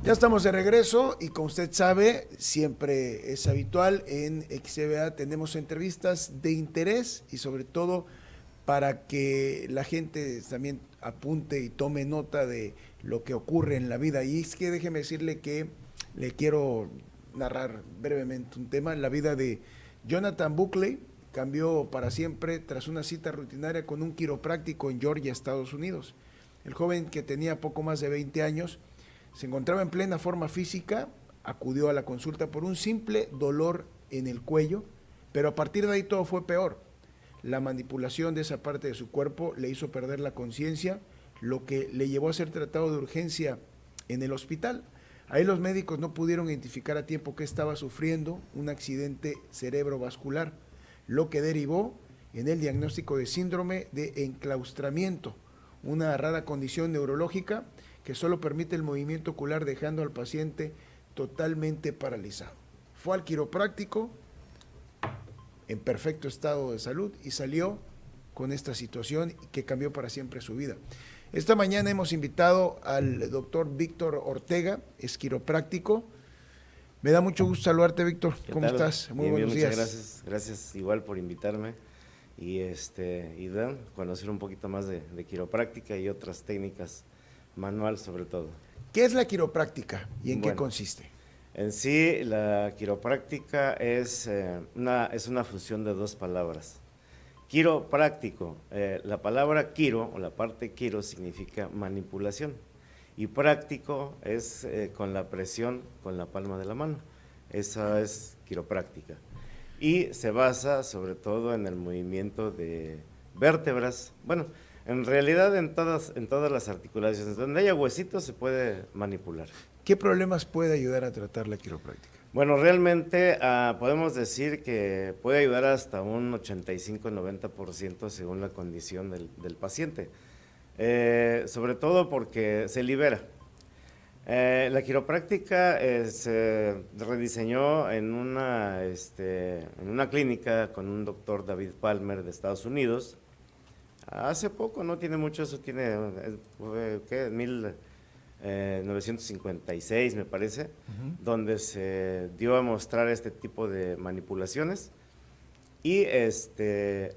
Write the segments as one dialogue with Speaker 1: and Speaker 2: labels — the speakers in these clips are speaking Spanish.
Speaker 1: Ya estamos de regreso y como usted sabe, siempre es habitual en XBA tenemos entrevistas de interés y sobre todo para que la gente también apunte y tome nota de lo que ocurre en la vida. Y es que déjeme decirle que le quiero narrar brevemente un tema. La vida de Jonathan Buckley cambió para siempre tras una cita rutinaria con un quiropráctico en Georgia, Estados Unidos. El joven, que tenía poco más de 20 años, se encontraba en plena forma física, acudió a la consulta por un simple dolor en el cuello, pero a partir de ahí todo fue peor. La manipulación de esa parte de su cuerpo le hizo perder la conciencia, lo que le llevó a ser tratado de urgencia en el hospital. Ahí los médicos no pudieron identificar a tiempo que estaba sufriendo un accidente cerebrovascular, lo que derivó en el diagnóstico de síndrome de enclaustramiento, una rara condición neurológica que solo permite el movimiento ocular, dejando al paciente totalmente paralizado. Fue al quiropráctico en perfecto estado de salud y salió con esta situación que cambió para siempre su vida. Esta mañana hemos invitado al doctor Víctor Ortega, es quiropráctico. Me da mucho gusto saludarte, Víctor. ¿Cómo estás?
Speaker 2: Muy buenos días. Muchas gracias igual por invitarme y conocer un poquito más de quiropráctica y otras técnicas manual sobre todo.
Speaker 1: ¿Qué es la quiropráctica y en qué consiste?
Speaker 2: En sí, la quiropráctica es una fusión de dos palabras. Quiropráctico, la palabra quiro o la parte quiro significa manipulación y práctico es con la presión con la palma de la mano. Esa es quiropráctica y se basa sobre todo en el movimiento de vértebras. Bueno, en realidad en todas las articulaciones, donde haya huesitos se puede manipular.
Speaker 1: ¿Qué problemas puede ayudar a tratar la quiropráctica?
Speaker 2: Bueno, realmente podemos decir que puede ayudar hasta un 85-90% según la condición del paciente, sobre todo porque se libera. La quiropráctica se rediseñó en una clínica con un doctor David Palmer de Estados Unidos. Hace poco, no tiene mucho, eso tiene, ¿qué? 1956 me parece, donde se dio a mostrar este tipo de manipulaciones y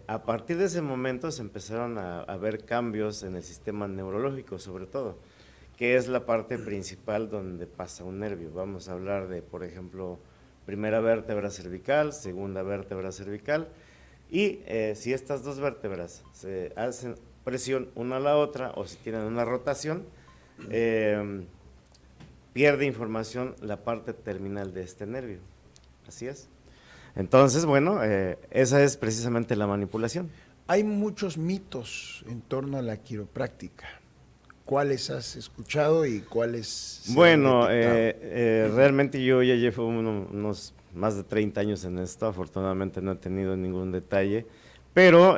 Speaker 2: a partir de ese momento se empezaron a ver cambios en el sistema neurológico sobre todo, que es la parte principal donde pasa un nervio. Vamos a hablar de, por ejemplo, primera vértebra cervical, segunda vértebra cervical. Y si estas dos vértebras se hacen presión una a la otra o si tienen una rotación, pierde información la parte terminal de este nervio. Así es. Entonces, bueno, esa es precisamente la manipulación.
Speaker 1: Hay muchos mitos en torno a la quiropráctica. ¿Cuáles has escuchado y cuáles?
Speaker 2: Bueno, realmente yo ya llevo unos más de 30 años en esto, afortunadamente no he tenido ningún detalle, pero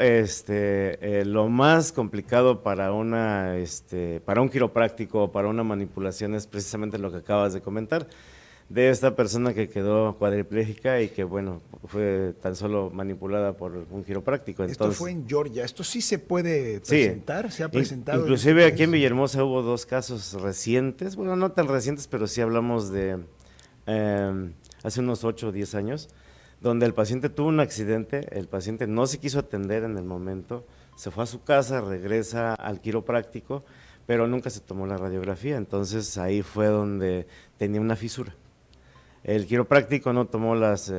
Speaker 2: lo más complicado para un quiropráctico o para una manipulación es precisamente lo que acabas de comentar, de esta persona que quedó cuadriplégica y que, bueno, fue tan solo manipulada por un quiropráctico.
Speaker 1: Entonces, esto fue en Georgia, ¿esto sí se puede presentar? ¿Se ha presentado?
Speaker 2: Inclusive aquí en Villahermosa hubo dos casos recientes, bueno, no tan recientes, pero sí hablamos de hace unos 8 o 10 años, donde el paciente tuvo un accidente, el paciente no se quiso atender en el momento, se fue a su casa, regresa al quiropráctico, pero nunca se tomó la radiografía, entonces ahí fue donde tenía una fisura. El quiropráctico no tomó las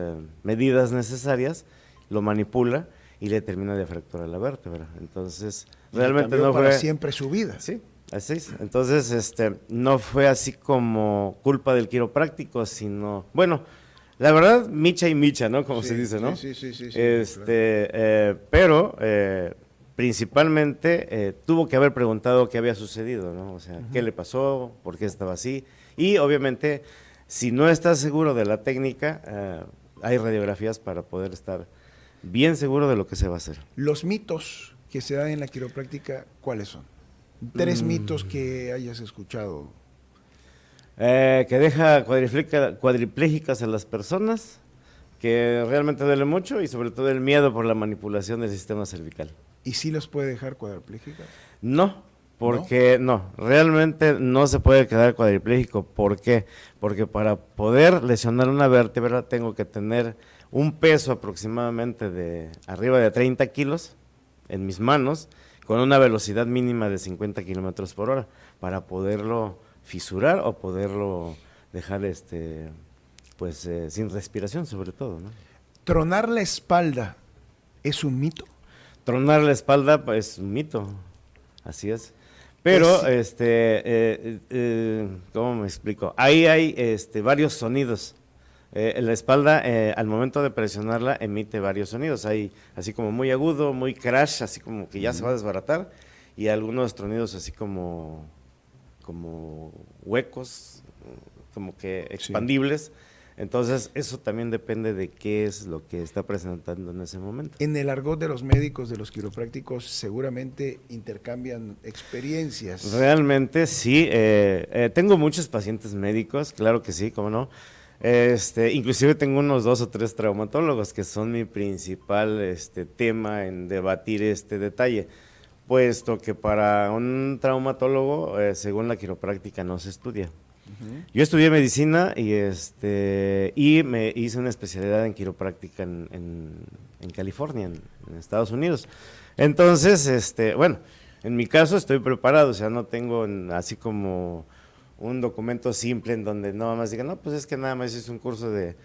Speaker 2: medidas necesarias, lo manipula y le termina de fracturar la vértebra. Entonces, realmente no fue...
Speaker 1: para siempre su vida.
Speaker 2: Sí, así es. Entonces, no fue así como culpa del quiropráctico, sino... Bueno, la verdad, micha y micha, ¿no? Como se dice, ¿no?
Speaker 1: Sí.
Speaker 2: Claro. Pero... principalmente tuvo que haber preguntado qué había sucedido, ¿no? O sea, qué le pasó, por qué estaba así. Y obviamente, si no estás seguro de la técnica, hay radiografías para poder estar bien seguro de lo que se va a hacer.
Speaker 1: Los mitos que se dan en la quiropráctica, ¿cuáles son? 3 mitos que hayas escuchado.
Speaker 2: Que deja cuadriplégicas a las personas, que realmente duele mucho y sobre todo el miedo por la manipulación del sistema cervical.
Speaker 1: ¿Y sí los puede dejar cuadriplégicas?
Speaker 2: No, Porque no, realmente no se puede quedar cuadripléjico. ¿Por qué? Porque para poder lesionar una vértebra tengo que tener un peso aproximadamente de arriba de 30 kilos en mis manos, con una velocidad mínima de 50 kilómetros por hora, para poderlo fisurar o poderlo dejar sin respiración, sobre todo, ¿no?
Speaker 1: ¿Tronar la espalda es un mito?
Speaker 2: Tronar la espalda es un mito, así es. Pero, ¿cómo me explico? Ahí hay varios sonidos. La espalda, al momento de presionarla, emite varios sonidos. Hay así como muy agudo, muy crash, así como que ya se va a desbaratar, y algunos tronidos así como huecos, como que expandibles. Sí. Entonces, eso también depende de qué es lo que está presentando en ese momento.
Speaker 1: En el argot de los médicos, de los quiroprácticos, seguramente intercambian experiencias.
Speaker 2: Realmente sí. Tengo muchos pacientes médicos, claro que sí, cómo no. Inclusive tengo unos 2 o 3 traumatólogos que son mi principal tema en debatir este detalle, puesto que para un traumatólogo, según la quiropráctica, no se estudia. Yo estudié medicina y me hice una especialidad en quiropráctica en California, en Estados Unidos. Entonces, en mi caso estoy preparado, o sea, no tengo así como un documento simple en donde nada más digan, no, pues es que nada más hice un curso de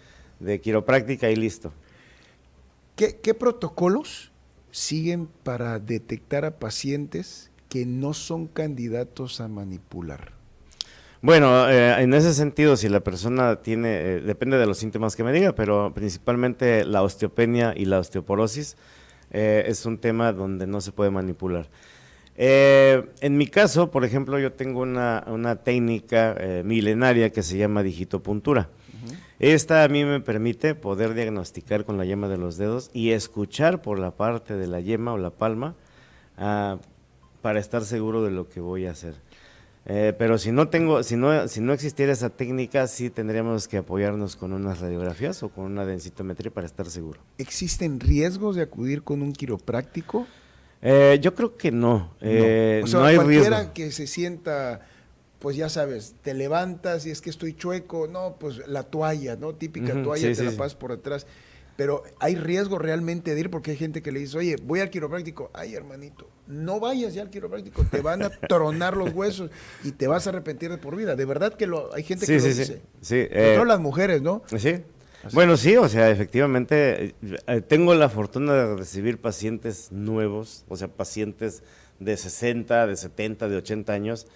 Speaker 2: quiropráctica y listo.
Speaker 1: ¿Qué protocolos siguen para detectar a pacientes que no son candidatos a manipular?
Speaker 2: Bueno, en ese sentido, si la persona tiene, depende de los síntomas que me diga, pero principalmente la osteopenia y la osteoporosis es un tema donde no se puede manipular. En mi caso, por ejemplo, yo tengo una técnica milenaria que se llama digitopuntura. Esta a mí me permite poder diagnosticar con la yema de los dedos y escuchar por la parte de la yema o la palma para estar seguro de lo que voy a hacer. Pero si no existiera esa técnica, sí tendríamos que apoyarnos con unas radiografías o con una densitometría para estar seguro.
Speaker 1: ¿Existen riesgos de acudir con un quiropráctico?
Speaker 2: Yo creo que no.
Speaker 1: O sea,
Speaker 2: no hay
Speaker 1: cualquiera
Speaker 2: riesgo.
Speaker 1: que se sienta, pues ya sabes, te levantas y es que estoy chueco, no, pues la toalla, ¿no? Típica toalla,
Speaker 2: sí,
Speaker 1: te la
Speaker 2: sí.
Speaker 1: pasas por atrás. Pero hay riesgo realmente de ir, porque hay gente que le dice, oye, voy al quiropráctico. Ay, hermanito, no vayas ya al quiropráctico, te van a tronar los huesos y te vas a arrepentir de por vida. De verdad que hay gente que lo dice.
Speaker 2: Sí.
Speaker 1: Sobre todo las mujeres, ¿no?
Speaker 2: Sí.
Speaker 1: Así.
Speaker 2: Bueno, sí, o sea, efectivamente, tengo la fortuna de recibir pacientes nuevos, o sea, pacientes de 60, de 70, de 80 años,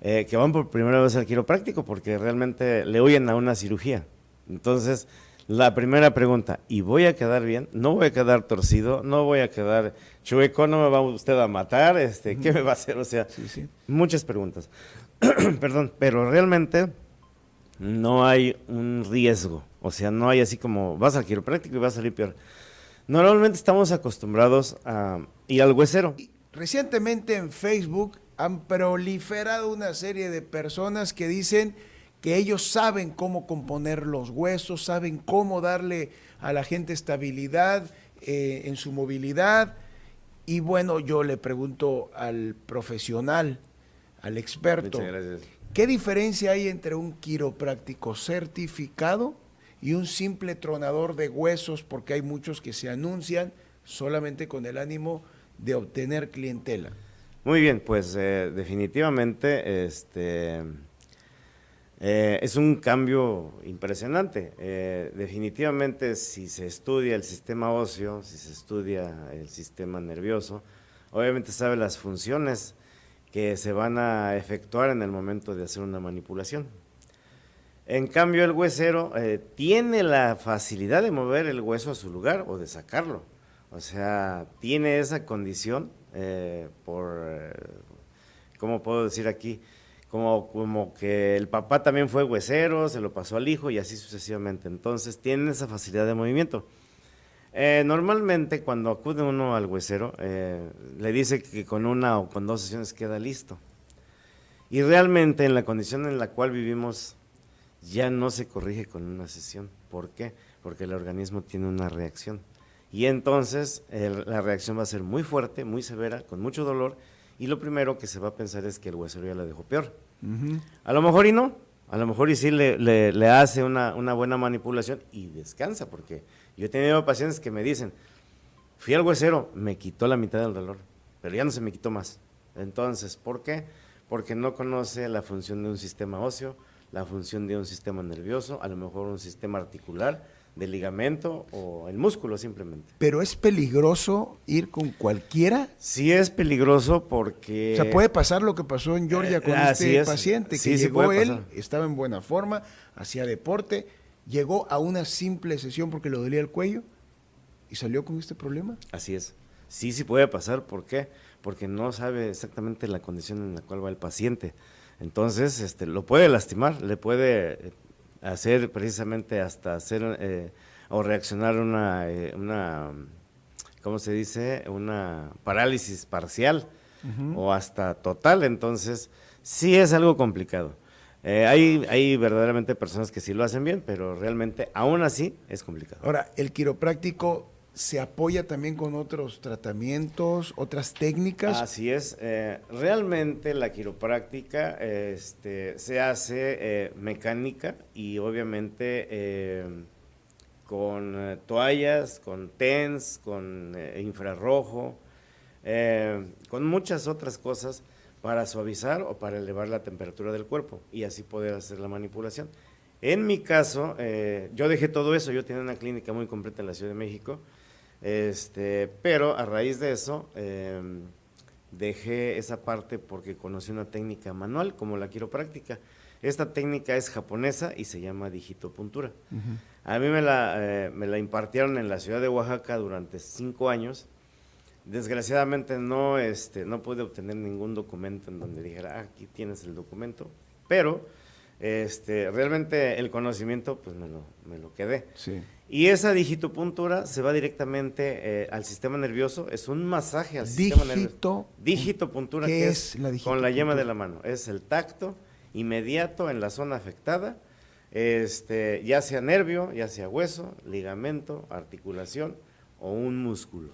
Speaker 2: que van por primera vez al quiropráctico porque realmente le huyen a una cirugía. Entonces, la primera pregunta, ¿y voy a quedar bien? ¿No voy a quedar torcido? ¿No voy a quedar chueco? ¿No me va usted a matar? ¿Qué me va a hacer? O sea, muchas preguntas. Perdón, pero realmente no hay un riesgo. O sea, no hay así como vas al quiropráctico y vas a salir peor. Normalmente estamos acostumbrados a ir al huesero.
Speaker 1: Recientemente en Facebook han proliferado una serie de personas que dicen que ellos saben cómo componer los huesos, saben cómo darle a la gente estabilidad en su movilidad. Y bueno, yo le pregunto al profesional, al experto, ¿qué diferencia hay entre un quiropráctico certificado y un simple tronador de huesos? Porque hay muchos que se anuncian solamente con el ánimo de obtener clientela.
Speaker 2: Muy bien, pues definitivamente es un cambio impresionante. Definitivamente, si se estudia el sistema óseo, si se estudia el sistema nervioso, obviamente sabe las funciones que se van a efectuar en el momento de hacer una manipulación. En cambio, el huesero tiene la facilidad de mover el hueso a su lugar o de sacarlo. O sea, tiene esa condición ¿cómo puedo decir aquí? Como que el papá también fue huesero, se lo pasó al hijo y así sucesivamente. Entonces, tienen esa facilidad de movimiento. Normalmente, cuando acude uno al huesero, le dice que con 1 o con 2 sesiones queda listo. Y realmente, en la condición en la cual vivimos, ya no se corrige con una sesión. ¿Por qué? Porque el organismo tiene una reacción. Y entonces, la reacción va a ser muy fuerte, muy severa, con mucho dolor, y lo primero que se va a pensar es que el huesero ya la dejó peor.
Speaker 1: Ujú.
Speaker 2: A lo mejor y no, a lo mejor y sí le hace una buena manipulación y descansa, porque yo he tenido pacientes que me dicen, fui al huesero, me quitó la mitad del dolor, pero ya no se me quitó más. Entonces, ¿por qué? Porque no conoce la función de un sistema óseo, la función de un sistema nervioso, a lo mejor un sistema articular, de ligamento o el músculo simplemente.
Speaker 1: Pero es peligroso ir con cualquiera.
Speaker 2: Sí es peligroso porque...
Speaker 1: O sea, puede pasar lo que pasó en Georgia con
Speaker 2: así
Speaker 1: este
Speaker 2: es.
Speaker 1: paciente, que
Speaker 2: Sí, sí
Speaker 1: llegó
Speaker 2: puede
Speaker 1: él,
Speaker 2: pasar.
Speaker 1: estaba en buena forma, hacía deporte, llegó a una simple sesión porque le dolía el cuello y salió con este problema.
Speaker 2: Así es. Sí, sí puede pasar. ¿Por qué? Porque no sabe exactamente la condición en la cual va el paciente. Entonces, lo puede lastimar, le puede hacer precisamente hasta hacer o reaccionar una, ¿cómo se dice? Una parálisis parcial o hasta total. Entonces, sí es algo complicado. Hay verdaderamente personas que sí lo hacen bien, pero realmente aún así es complicado.
Speaker 1: Ahora, el quiropráctico se apoya también con otros tratamientos, otras técnicas.
Speaker 2: Así es. Realmente la quiropráctica se hace mecánica y obviamente con toallas, con TENS, con infrarrojo, con muchas otras cosas para suavizar o para elevar la temperatura del cuerpo y así poder hacer la manipulación. En mi caso, yo dejé todo eso, yo tenía una clínica muy completa en la Ciudad de México, pero a raíz de eso dejé esa parte porque conocí una técnica manual como la quiropráctica. Esta técnica es japonesa y se llama digitopuntura. A mí me la impartieron en la ciudad de Oaxaca durante 5 años. Desgraciadamente no pude obtener ningún documento en donde dijera, aquí tienes el documento, pero realmente el conocimiento pues me lo quedé.
Speaker 1: Sí.
Speaker 2: Y esa digitopuntura se va directamente al sistema nervioso, es un masaje al sistema nervioso. Digitopuntura,
Speaker 1: ¿qué
Speaker 2: que
Speaker 1: es la
Speaker 2: con la yema
Speaker 1: digitopuntura?
Speaker 2: de la mano, es el tacto inmediato en la zona afectada, ya sea nervio, ya sea hueso, ligamento, articulación o un músculo.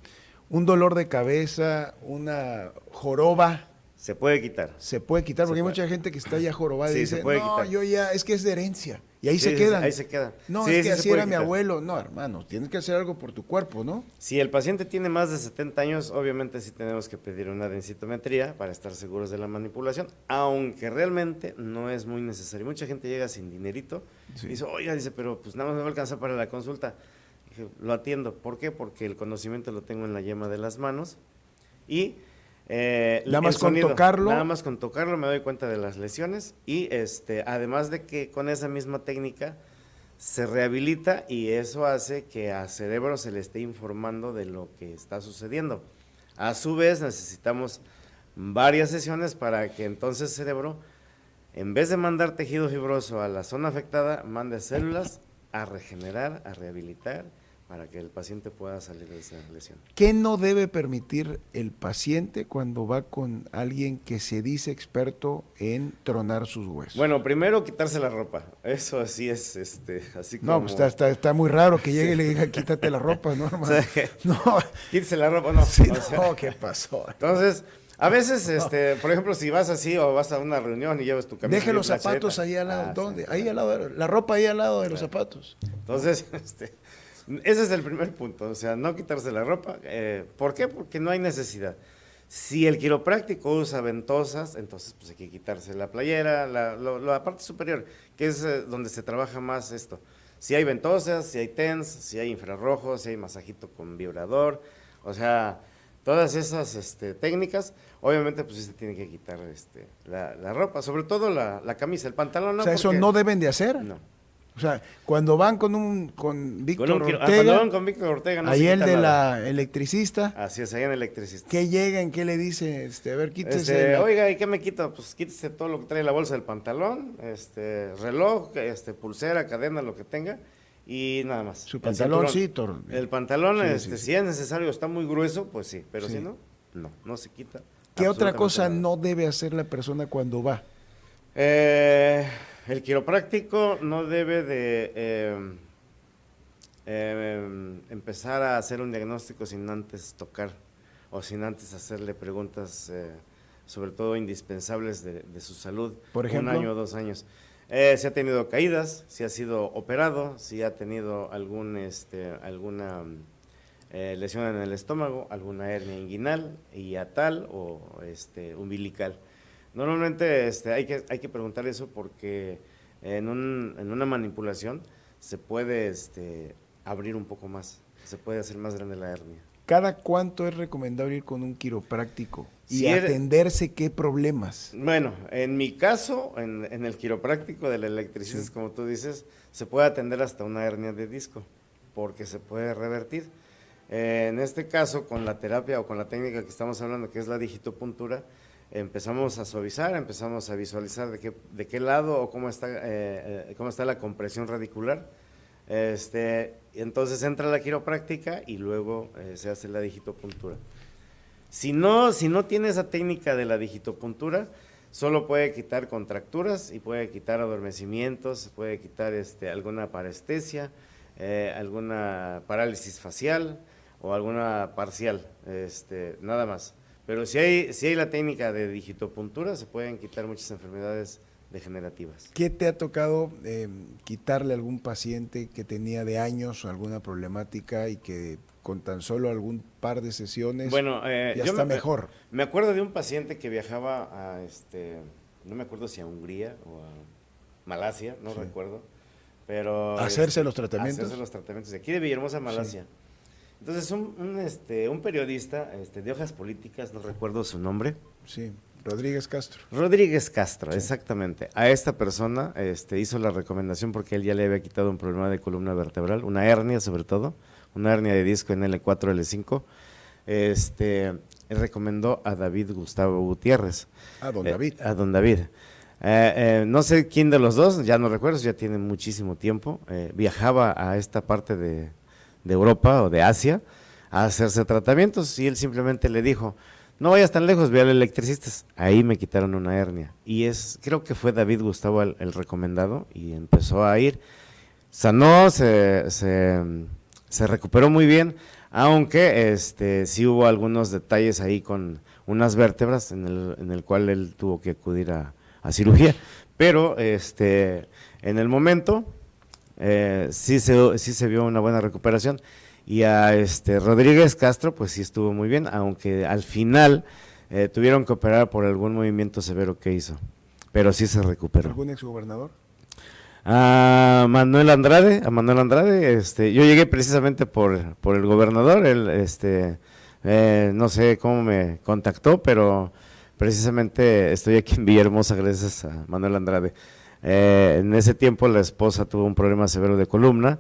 Speaker 1: Un dolor de cabeza, una joroba,
Speaker 2: Se puede quitar.
Speaker 1: se puede quitar,
Speaker 2: Se
Speaker 1: porque hay
Speaker 2: puede.
Speaker 1: mucha gente que está ya jorobada y
Speaker 2: Sí,
Speaker 1: dice,
Speaker 2: se puede
Speaker 1: no,
Speaker 2: quitar.
Speaker 1: yo ya, es que es de herencia. Y ahí
Speaker 2: Sí,
Speaker 1: se
Speaker 2: sí,
Speaker 1: quedan.
Speaker 2: ahí se quedan.
Speaker 1: No,
Speaker 2: Sí,
Speaker 1: es
Speaker 2: sí
Speaker 1: que
Speaker 2: se
Speaker 1: así
Speaker 2: puede
Speaker 1: era mi
Speaker 2: quitar.
Speaker 1: abuelo. No, hermano, tienes que hacer algo por tu cuerpo, ¿no?
Speaker 2: Si el paciente tiene más de 70 años, obviamente sí tenemos que pedir una densitometría para estar seguros de la manipulación, aunque realmente no es muy necesario. Mucha gente llega sin dinerito
Speaker 1: Sí.
Speaker 2: y dice, oiga, dice, pero pues nada más me va a alcanzar para la consulta. Dije, lo atiendo. ¿Por qué? Porque el conocimiento lo tengo en la yema de las manos y
Speaker 1: Nada
Speaker 2: el
Speaker 1: más con
Speaker 2: sonido.
Speaker 1: tocarlo.
Speaker 2: Nada más con tocarlo me doy cuenta de las lesiones y además de que con esa misma técnica se rehabilita y eso hace que al cerebro se le esté informando de lo que está sucediendo. A su vez necesitamos varias sesiones para que entonces el cerebro, en vez de mandar tejido fibroso a la zona afectada, mande células a regenerar, a rehabilitar, para que el paciente pueda salir de esa lesión.
Speaker 1: ¿Qué no debe permitir el paciente cuando va con alguien que se dice experto en tronar sus huesos?
Speaker 2: Bueno, primero quitarse la ropa. Eso así es, así como...
Speaker 1: No, pues está muy raro que llegue y le diga, quítate la ropa, ¿no, hermano?
Speaker 2: O sea, que
Speaker 1: No,
Speaker 2: quítese la ropa, no.
Speaker 1: sí,
Speaker 2: O sea,
Speaker 1: no, ¿qué pasó?
Speaker 2: entonces, a veces, por ejemplo, si vas así o vas a una reunión y llevas tu camisa.
Speaker 1: Deje
Speaker 2: bien
Speaker 1: los zapatos
Speaker 2: planchadita.
Speaker 1: ahí al lado.
Speaker 2: Ah,
Speaker 1: ¿Dónde?
Speaker 2: sí,
Speaker 1: Ahí al
Speaker 2: claro.
Speaker 1: lado, la ropa ahí al lado de los zapatos.
Speaker 2: Entonces, ese es el primer punto, o sea, no quitarse la ropa. ¿Por qué? Porque no hay necesidad. Si el quiropráctico usa ventosas, entonces pues hay que quitarse la playera, la parte superior, que es donde se trabaja más esto. Si hay ventosas, si hay TENS, si hay infrarrojos, si hay masajito con vibrador, o sea, todas esas técnicas, obviamente pues sí se tiene que quitar la ropa, sobre todo la camisa, el pantalón no.
Speaker 1: O sea, eso
Speaker 2: porque-
Speaker 1: no deben de hacer.
Speaker 2: No.
Speaker 1: O sea, cuando van con Víctor
Speaker 2: Cuando
Speaker 1: Ortega,
Speaker 2: van con Víctor Ortega no
Speaker 1: ahí
Speaker 2: se
Speaker 1: el
Speaker 2: quita
Speaker 1: de
Speaker 2: nada.
Speaker 1: la electricista,
Speaker 2: Así es, ahí en electricista.
Speaker 1: ¿qué llegan? ¿Qué le dice? A ver, quítese.
Speaker 2: Oiga, ¿y qué me quito? Pues quítese todo lo que trae en la bolsa del pantalón, reloj, pulsera, cadena, lo que tenga, y nada más.
Speaker 1: Su
Speaker 2: El
Speaker 1: pantalón,
Speaker 2: cinturón.
Speaker 1: sí,
Speaker 2: El pantalón,
Speaker 1: Sí, sí, sí.
Speaker 2: si es necesario, está muy grueso, pues sí, pero
Speaker 1: Sí.
Speaker 2: si no, no se quita.
Speaker 1: ¿Qué otra
Speaker 2: absolutamente
Speaker 1: cosa
Speaker 2: nada.
Speaker 1: no debe hacer la persona cuando va?
Speaker 2: El quiropráctico no debe de empezar a hacer un diagnóstico sin antes tocar o sin antes hacerle preguntas sobre todo indispensables de su salud.
Speaker 1: Por ejemplo,
Speaker 2: 1 año o 2 años. Si ha tenido caídas, si ha sido operado, si ha tenido alguna lesión en el estómago, alguna hernia inguinal, hiatal o umbilical. Normalmente hay que preguntar eso porque en una manipulación se puede abrir un poco más, se puede hacer más grande la hernia.
Speaker 1: ¿Cada cuánto es recomendable ir con un quiropráctico y
Speaker 2: Si
Speaker 1: atenderse qué problemas?
Speaker 2: Bueno, en mi caso, en el quiropráctico del electricista, como tú dices, se puede atender hasta una hernia de disco, porque se puede revertir. En este caso, con la terapia o con la técnica que estamos hablando, que es la digitopuntura, empezamos a suavizar, empezamos a visualizar de qué lado o cómo está la compresión radicular. Entonces entra la quiropráctica y luego se hace la digitopuntura. Si no tiene esa técnica de la digitopuntura, solo puede quitar contracturas y puede quitar adormecimientos, puede quitar alguna parestesia, alguna parálisis facial o alguna parcial, nada más. Pero si hay la técnica de digitopuntura, se pueden quitar muchas enfermedades degenerativas.
Speaker 1: ¿Qué te ha tocado quitarle a algún paciente que tenía de años alguna problemática y que con tan solo algún par de sesiones ya está mejor?
Speaker 2: Me acuerdo de un paciente que viajaba a, no me acuerdo si a Hungría o a Malasia, no recuerdo, pero...
Speaker 1: ¿Hacerse los tratamientos?
Speaker 2: Hacerse los tratamientos, de aquí de Villahermosa, Malasia. Sí. Entonces un periodista de Hojas Políticas, no recuerdo su nombre.
Speaker 1: Sí. Rodríguez Castro.
Speaker 2: Rodríguez Castro, sí. Exactamente. A esta persona hizo la recomendación porque él ya le había quitado un problema de columna vertebral, una hernia sobre todo, una hernia de disco en L4, L5. Recomendó a David Gustavo Gutiérrez.
Speaker 1: A don David.
Speaker 2: A don David. No sé quién de los dos, ya no recuerdo, ya tiene muchísimo tiempo. Viajaba a esta parte de Europa o de Asia a hacerse tratamientos y él simplemente le dijo: no vayas tan lejos, ve al electricistas. Ahí me quitaron una hernia. Y creo que fue David Gustavo el recomendado y empezó a ir. Sanó, se recuperó muy bien, aunque sí hubo algunos detalles ahí con unas vértebras en el cual él tuvo que acudir a cirugía. Pero en el momento sí se vio una buena recuperación. Y a Rodríguez Castro, pues sí estuvo muy bien, aunque al final tuvieron que operar por algún movimiento severo que hizo, pero sí se recuperó.
Speaker 1: ¿Algún exgobernador?
Speaker 2: A Manuel Andrade, yo llegué precisamente por el gobernador, él, no sé cómo me contactó, pero precisamente estoy aquí en Villahermosa gracias a Manuel Andrade. En ese tiempo la esposa tuvo un problema severo de columna,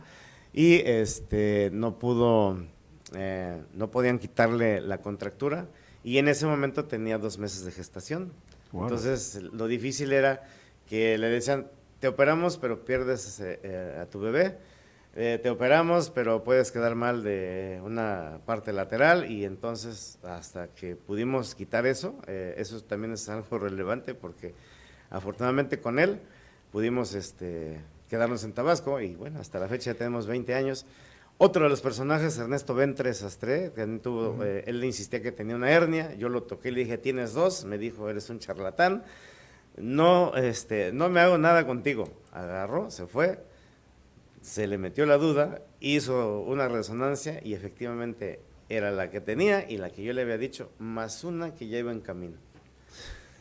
Speaker 2: y no podían quitarle la contractura y en ese momento tenía 2 meses de gestación. Wow. Entonces lo difícil era que le decían: te operamos pero pierdes a tu bebé, te operamos pero puedes quedar mal de una parte lateral, y entonces hasta que pudimos quitar eso, eso también es algo relevante porque afortunadamente con él pudimos quedarnos en Tabasco, y bueno, hasta la fecha ya tenemos 20 años. Otro de los personajes, Ernesto Ventre Sastre, que él le insistía que tenía una hernia, yo lo toqué y le dije: tienes 2, me dijo: eres un charlatán, no me hago nada contigo. Agarró, se fue, se le metió la duda, hizo una resonancia y efectivamente era la que tenía y la que yo le había dicho, más una que ya iba en camino.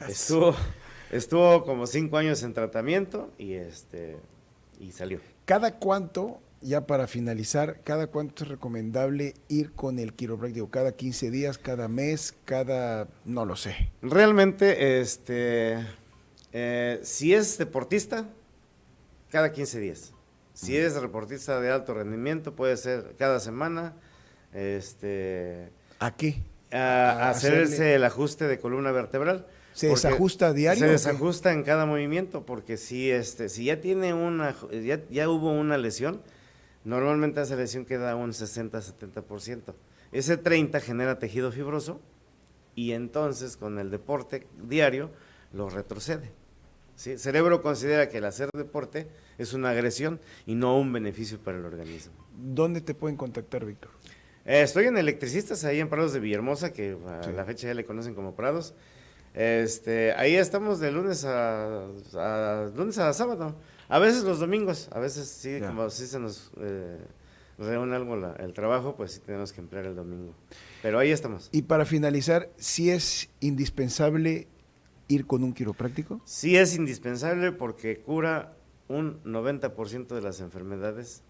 Speaker 2: Estuvo como 5 años en tratamiento y salió.
Speaker 1: ¿Cada cuánto, ya para finalizar, cada cuánto es recomendable ir con el quiropráctico? ¿Cada 15 días, cada mes, no lo sé?
Speaker 2: Realmente, si es deportista, cada 15 días. Si es deportista de alto rendimiento, puede ser cada semana.
Speaker 1: ¿A qué?
Speaker 2: A hacerse el ajuste de columna vertebral.
Speaker 1: ¿Se desajusta a diario?
Speaker 2: Se desajusta en cada movimiento, porque si ya tiene ya hubo una lesión, normalmente esa lesión queda un 60-70%. Ese 30% genera tejido fibroso y entonces con el deporte diario lo retrocede. ¿Sí? El cerebro considera que el hacer deporte es una agresión y no un beneficio para el organismo.
Speaker 1: ¿Dónde te pueden contactar, Víctor?
Speaker 2: Estoy en Electricistas, ahí en Prados de Villahermosa, que a la fecha ya le conocen como Prados. Ahí estamos de lunes a sábado. A veces los domingos, a veces sí,
Speaker 1: Ya.
Speaker 2: como si se nos reúne algo el trabajo, pues sí tenemos que emplear el domingo. Pero ahí estamos.
Speaker 1: Y para finalizar, ¿sí es indispensable ir con un quiropráctico?
Speaker 2: Sí es indispensable porque cura un 90% de las enfermedades,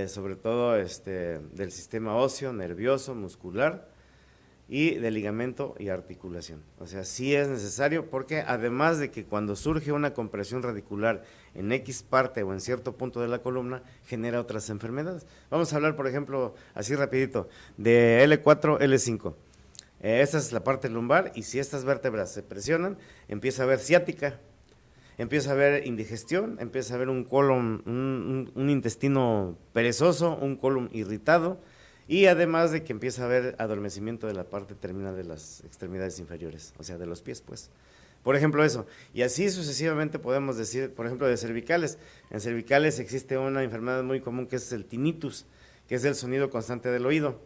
Speaker 2: sobre todo del sistema óseo, nervioso, muscular y de ligamento y articulación. O sea, sí es necesario porque además de que cuando surge una compresión radicular en X parte o en cierto punto de la columna, genera otras enfermedades. Vamos a hablar, por ejemplo, así rapidito, de L4, L5. Esta es la parte lumbar y si estas vértebras se presionan, empieza a haber ciática, empieza a haber indigestión, empieza a haber un colon, un intestino perezoso, un colon irritado y además de que empieza a haber adormecimiento de la parte terminal de las extremidades inferiores, o sea, de los pies, pues. Por ejemplo, eso. Y así sucesivamente podemos decir, por ejemplo, de cervicales. En cervicales existe una enfermedad muy común que es el tinnitus, que es el sonido constante del oído.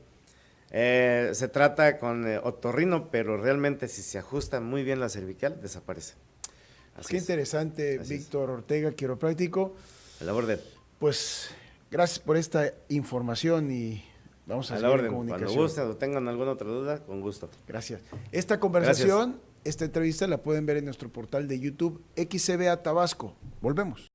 Speaker 2: Se trata con otorrino, pero realmente si se ajusta muy bien la cervical, desaparece. Así
Speaker 1: Qué
Speaker 2: es.
Speaker 1: interesante,
Speaker 2: Así es.
Speaker 1: Víctor Ortega, quiropráctico.
Speaker 2: A la orden.
Speaker 1: Pues gracias por esta información y vamos a
Speaker 2: A la
Speaker 1: seguir en
Speaker 2: orden. Cuando
Speaker 1: comunicación.
Speaker 2: gusten o tengan alguna otra duda, con gusto.
Speaker 1: Gracias. Esta conversación, esta entrevista la pueden ver en nuestro portal de YouTube XCBA Tabasco. Volvemos.